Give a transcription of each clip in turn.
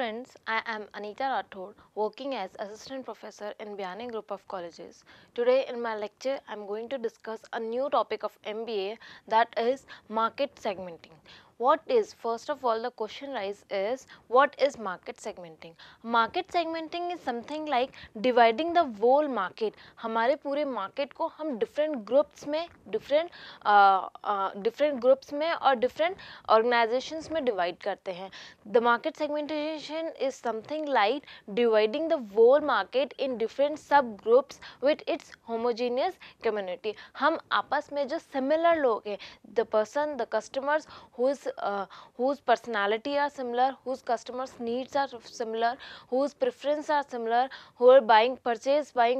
friends, I am Anita Rathod, working as Assistant Professor in Biyani Group of Colleges. Today in my lecture, I am going to discuss a new topic of MBA, that is market segmenting. What is, first of all, the question rise is, what is market segmenting? Market segmenting is something like dividing the whole market. हमारे पूरे market को हम different groups में, different groups में और different organizations में divide करते हैं. The market segmentation is something like dividing the whole market in different subgroups with its homogeneous community. हम आपस में जो similar लोग हैं, the customers whose personality are similar, whose customers needs are similar, whose preference are similar, who are buying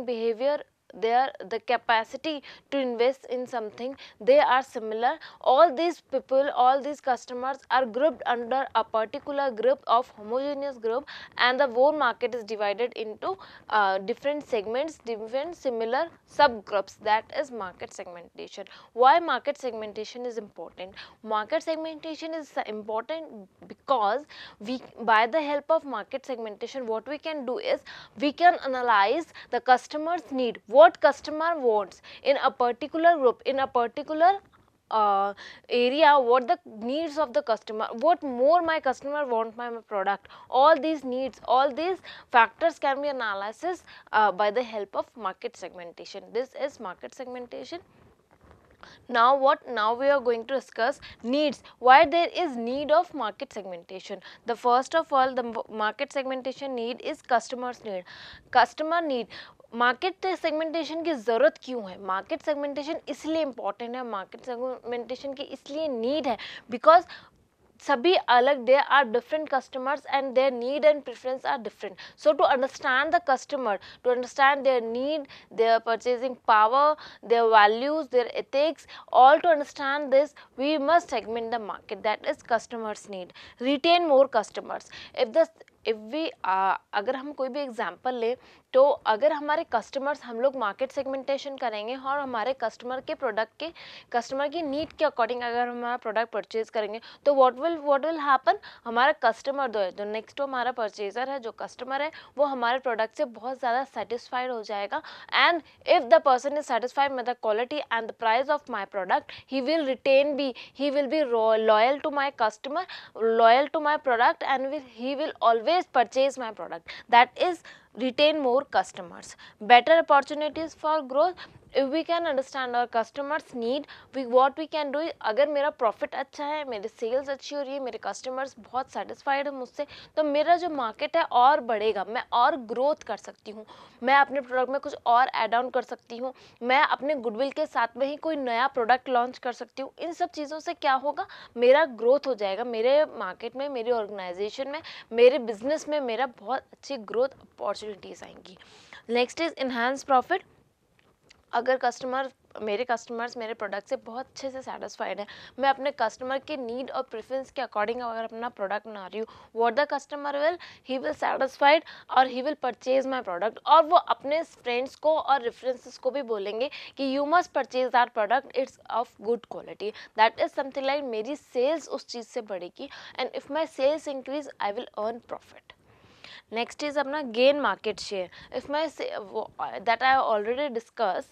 behavior, the capacity to invest in something, they are similar. All these people, all these customers are grouped under a particular group of homogeneous group, and the whole market is divided into different segments, different similar subgroups. That is market segmentation. Why market segmentation is important? Market segmentation is important because we, by the help of market segmentation, what we can do is we can analyze the customer's need, what customer wants in a particular group, in a particular area, what the needs of the customer, what more my customer want my product. All these needs, all these factors can be analysis by the help of market segmentation. This is market segmentation. Now we are going to discuss needs. Why there is need of market segmentation? The first of all, the market segmentation need is customers need. Customer need. Market segmentation की ज़रूरत क्यों है? Market segmentation इसलिए important है, market segmentation की इसलिए need है because सभी अलग, there are different customers and their need and preference are different. So to understand the customer, to understand their need, their purchasing power, their values, their ethics, all to understand this, we must segment the market. That is customers need. Retain more customers. अगर हम कोई भी example लें तो अगर हमारे customers, हम लोग मार्केट सेगमेंटेशन करेंगे और हमारे कस्टमर के प्रोडक्ट के, कस्टमर की नीड के अकॉर्डिंग अगर हमारा प्रोडक्ट परचेज करेंगे तो व्हाट विल हैपन, हमारा कस्टमर जो नेक्स्ट हमारा परचेजर है, जो कस्टमर है, वो हमारे प्रोडक्ट से बहुत ज़्यादा सेटिस्फाइड हो जाएगा. And if the person is satisfied with the quality and the price of my product, he will be loyal to my customer, loyal to my product, and he will always purchase my product. That is retain more customers. Better opportunities for growth. If we can understand our customers need, what we can do, अगर मेरा profit अच्छा है, मेरी sales अच्छी हो रही है, मेरे कस्टमर्स बहुत सेटिस्फाइड है मुझसे, तो मेरा जो मार्केट है और बढ़ेगा, मैं और ग्रोथ कर सकती हूँ, मैं अपने प्रोडक्ट में कुछ और ऐड ऑन कर सकती हूँ, मैं अपने गुडविल के साथ में ही कोई नया प्रोडक्ट लॉन्च कर सकती हूँ. इन सब चीज़ों से क्या होगा, मेरा ग्रोथ हो जाएगा, मेरे मार्केट में, मेरी ऑर्गेनाइजेशन में, मेरे बिजनेस में मेरा बहुत अच्छी ग्रोथ अपॉर्चुनिटीज़ आएंगी. Next is enhance profit. अगर मेरे कस्टमर्स मेरे प्रोडक्ट से बहुत अच्छे से सेटिस्फाइड है, मैं अपने कस्टमर के नीड और प्रेफरेंस के अकॉर्डिंग अगर अपना प्रोडक्ट बना रही हूँ, what the customer he will satisfied और he will purchase my product. और वो अपने फ्रेंड्स को और रेफरेंसेस को भी बोलेंगे कि you must purchase that product, it's of good quality. That is something like मेरी सेल्स उस चीज़ से बढ़ेगी, and if my sales increase I will earn profit. Next is अपना gain market share. If my that I already discuss,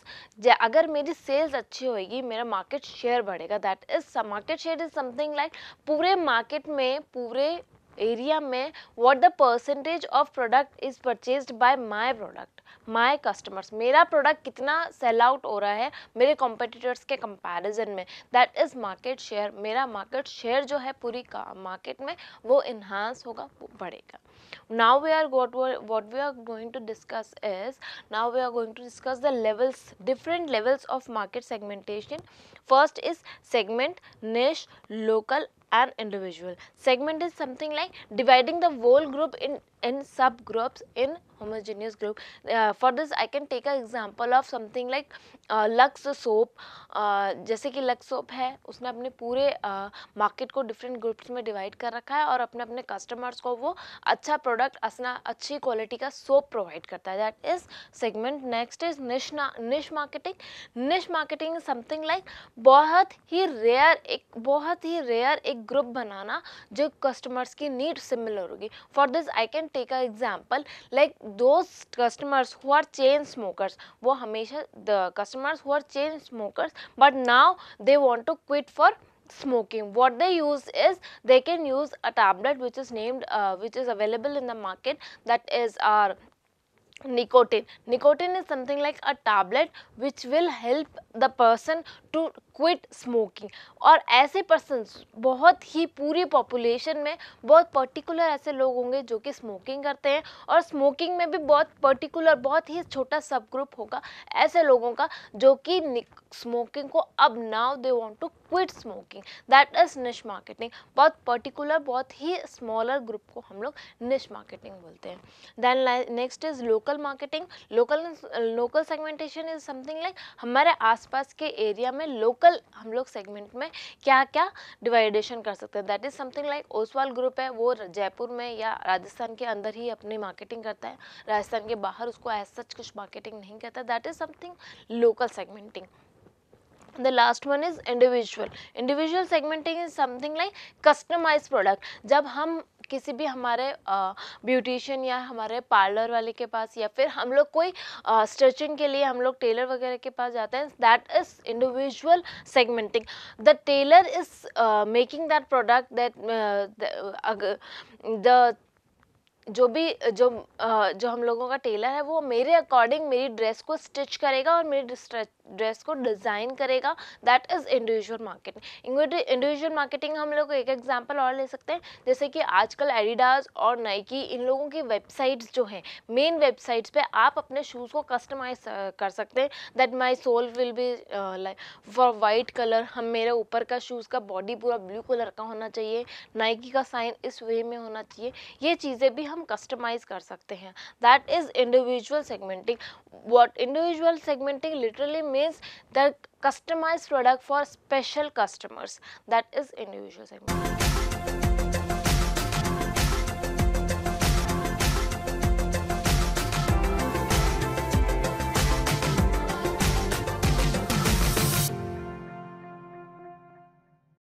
अगर मेरी sales अच्छी होगी, मेरा मार्केट शेयर बढ़ेगा. That is market share is something like पूरे मार्केट में, पूरे एरिया में what the percentage of product is purchased bye my product, my customers. मेरा प्रोडक्ट कितना सेल आउट हो रहा है मेरे कॉम्पिटिटर्स के कंपैरिजन में, दैट इज मार्केट शेयर. मेरा मार्केट शेयर जो है पूरी मार्केट में वो इन्हांस होगा, वो बढ़ेगा. Now what we are going to discuss is, now we are going to discuss the levels, different levels of market segmentation. First is segment, niche, local and individual. Segment is something like dividing the whole group in in subgroups in homogeneous group. For this I can take an example of something like Lux soap. जैसे कि Lux soap है, उसने अपने पूरे market को different groups में divide कर रखा है और अपने अपने कस्टमर्स को वो अच्छा प्रोडक्ट, अच्छी क्वालिटी का सोप प्रोवाइड करता है. That is segment. Next is niche marketing. Niche marketing is something like बहुत ही रेयर एक ग्रुप बनाना जो कस्टमर्स की नीड सिमिलर होगी. For this I can take a example like those customers who are chain smokers. वो हमेशा द customers who are chain smokers but now they want to quit for smoking. What they use is they can use a tablet which is named which is available in the market, that is our nicotine. Nicotine is something like a tablet which will help the person to quit smoking. और ऐसे persons बहुत ही पूरी population में बहुत particular ऐसे लोग होंगे जो कि स्मोकिंग करते हैं और स्मोकिंग में भी बहुत पर्टिकुलर बहुत ही छोटा सब ग्रुप होगा ऐसे लोगों का जो कि स्मोकिंग को अब now they want to quit smoking. That is niche marketing. बहुत पर्टिकुलर बहुत ही स्मॉलर ग्रुप को हम लोग निश मार्केटिंग बोलते हैं. Then next is local marketing. Local segmentation is something like हमारे आसपास के एरिया में लोकल हम लोग सेगमेंट में क्या क्या डिवाइडेशन कर सकते हैं. That is something like Oswal group है, वो जयपुर में या राजस्थान के अंदर ही अपनी मार्केटिंग करता है, राजस्थान के बाहर उसको एज सच कुछ मार्केटिंग नहीं करता. That is something local segmenting. The last one is individual. Individual segmenting is something like customized product. जब हम किसी भी हमारे ब्यूटिशियन या हमारे पार्लर वाले के पास या फिर हम लोग कोई स्टिचिंग के लिए हम लोग टेलर वगैरह के पास जाते हैं, that is individual segmenting. The tailor is making that product that the जो हम लोगों का टेलर है वो मेरे अकॉर्डिंग मेरी ड्रेस को स्टिच करेगा और मेरी ड्रेस को डिज़ाइन करेगा. That is individual marketing. Individual marketing हम लोग एक एग्जांपल और ले सकते हैं, जैसे कि आजकल एडिडास और नाइकी इन लोगों की वेबसाइट्स जो हैं, मेन वेबसाइट्स पे आप अपने शूज़ को कस्टमाइज कर सकते हैं. That my sole will be like for white colour. हम मेरे ऊपर का शूज़ का बॉडी पूरा ब्लू कलर का होना चाहिए, नाइकी का साइन इस वे में होना चाहिए. ये चीज़ें भी हम कस्टमाइज कर सकते हैं. That is individual segmenting. What individual segmenting literally means the customized product for special customers. That is individual segmenting.